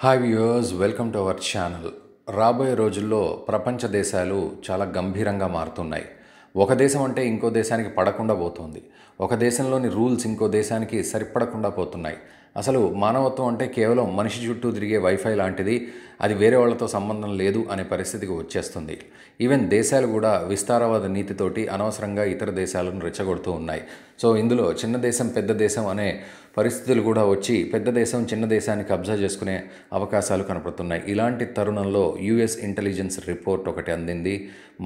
Hi viewers, welcome to our channel. రాబోయే రోజుల్లో ప్రపంచ దేశాలు చాలా గంభీరంగా మారుతున్నాయి. ఒక దేశం అంటే ఇంకో దేశానికి పడకుండా పోతుంది. ఒక దేశంలోని రూల్స్ ఇంకో దేశానికి సరిపడకుండా పోతున్నాయి. అసలు మానవత్వం అంటే కేవలం మనిషి చుట్టూ తిరిగే వైఫై లాంటిది, అది వేరే వాళ్ళతో సంబంధం లేదు అనే పరిస్థితికి వచ్చేస్తుంది. ఈవెన్ దేశాలు కూడా విస్తారవాద నీతితోటి అనవసరంగా ఇతర దేశాలను రెచ్చగొడుతూ ఉన్నాయి. సో ఇందులో చిన్న దేశం పెద్ద దేశం అనే పరిస్థితులు కూడా వచ్చి పెద్ద దేశం చిన్న దేశాన్ని కబ్జా చేసుకునే అవకాశాలు కనపడుతున్నాయి. ఇలాంటి తరుణంలో యుఎస్ ఇంటెలిజెన్స్ రిపోర్ట్ ఒకటి అందింది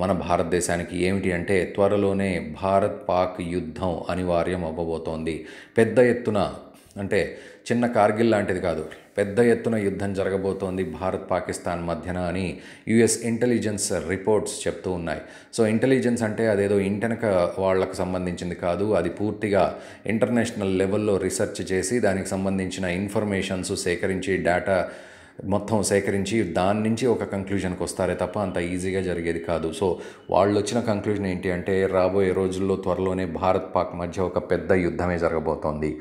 మన భారతదేశానికి. ఏమిటి అంటే, త్వరలోనే భారత్ పాక్ యుద్ధం అనివార్యం అవ్వబోతోంది. పెద్ద ఎత్తున, అంటే చిన్న కార్గిల్ లాంటిది కాదు, పెద్ద ఎత్తున యుద్ధం జరగబోతోంది భారత్ పాకిస్తాన్ మధ్యన అని యుఎస్ ఇంటెలిజెన్స్ రిపోర్ట్స్ చెప్తూ ఉన్నాయి. సో ఇంటెలిజెన్స్ అంటే అదేదో ఇంటెనక వాళ్లకు సంబంధించింది కాదు, అది పూర్తిగా ఇంటర్నేషనల్ లెవెల్లో రీసెర్చ్ చేసి దానికి సంబంధించిన ఇన్ఫర్మేషన్స్ సేకరించి, డేటా మొత్తం సేకరించి దాని నుంచి ఒక కంక్లూజన్కి వస్తారే తప్ప అంత ఈజీగా జరిగేది కాదు. సో వాళ్ళు వచ్చిన కంక్లూజన్ ఏంటి అంటే, రాబోయే రోజుల్లో త్వరలోనే భారత్ పాక్ మధ్య ఒక పెద్ద యుద్ధమే జరగబోతోంది.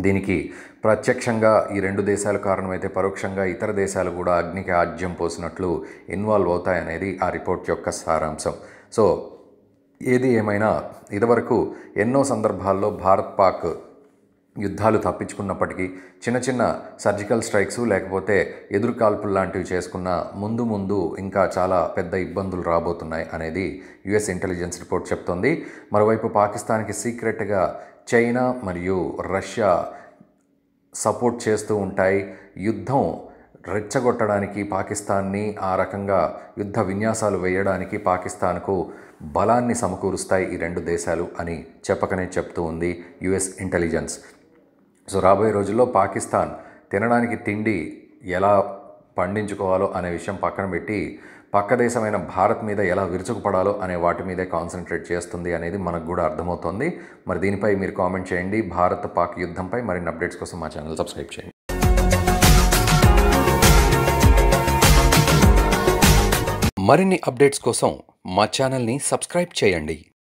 దీనికి ప్రత్యక్షంగా ఈ రెండు దేశాలు కారణమైతే పరోక్షంగా ఇతర దేశాలు కూడా అగ్నికి ఆజ్యం పోసినట్లు ఇన్వాల్వ్ అవుతాయనేది ఆ రిపోర్ట్ యొక్క సారాంశం. సో ఏది ఏమైనా ఇదివరకు ఎన్నో సందర్భాల్లో భారత్ పాక్ యుద్ధాలు తప్పించుకున్నప్పటికీ చిన్న చిన్న సర్జికల్ స్ట్రైక్స్ లేకపోతే ఎదురుకాల్పులు లాంటివి చేసుకున్న ముందు ఇంకా చాలా పెద్ద ఇబ్బందులు రాబోతున్నాయి అనేది యుఎస్ ఇంటెలిజెన్స్ రిపోర్ట్ చెప్తోంది. మరోవైపు పాకిస్తాన్కి సీక్రెట్గా చైనా మరియు రష్యా సపోర్ట్ చేస్తూ ఉంటాయి. యుద్ధం రెచ్చగొట్టడానికి పాకిస్తాన్ని, ఆ రకంగా యుద్ధ విన్యాసాలు వేయడానికి పాకిస్తాన్కు బలాన్ని సమకూరుస్తాయి ఈ రెండు దేశాలు అని చెప్పకనే చెప్తూ ఉంది యుఎస్ ఇంటెలిజెన్స్. సో రాబోయే రోజుల్లో పాకిస్తాన్ తినడానికి తిండి ఎలా పండించుకోవాలో అనే విషయం పక్కన పెట్టి పక్క దేశమైన భారత్ మీద ఎలా విరుచుకుపడాలో అనే వాటి మీదే కాన్సన్ట్రేట్ చేస్తుంది అనేది మనకు కూడా అర్థమవుతోంది. మరి దీనిపై మీరు కామెంట్ చేయండి. భారత్ పాక్ యుద్ధంపై మరిన్ని అప్డేట్స్ కోసం మా ఛానల్ సబ్స్క్రైబ్ చేయండి. మరిన్ని అప్డేట్స్ కోసం మా ఛానల్ని సబ్స్క్రైబ్ చేయండి.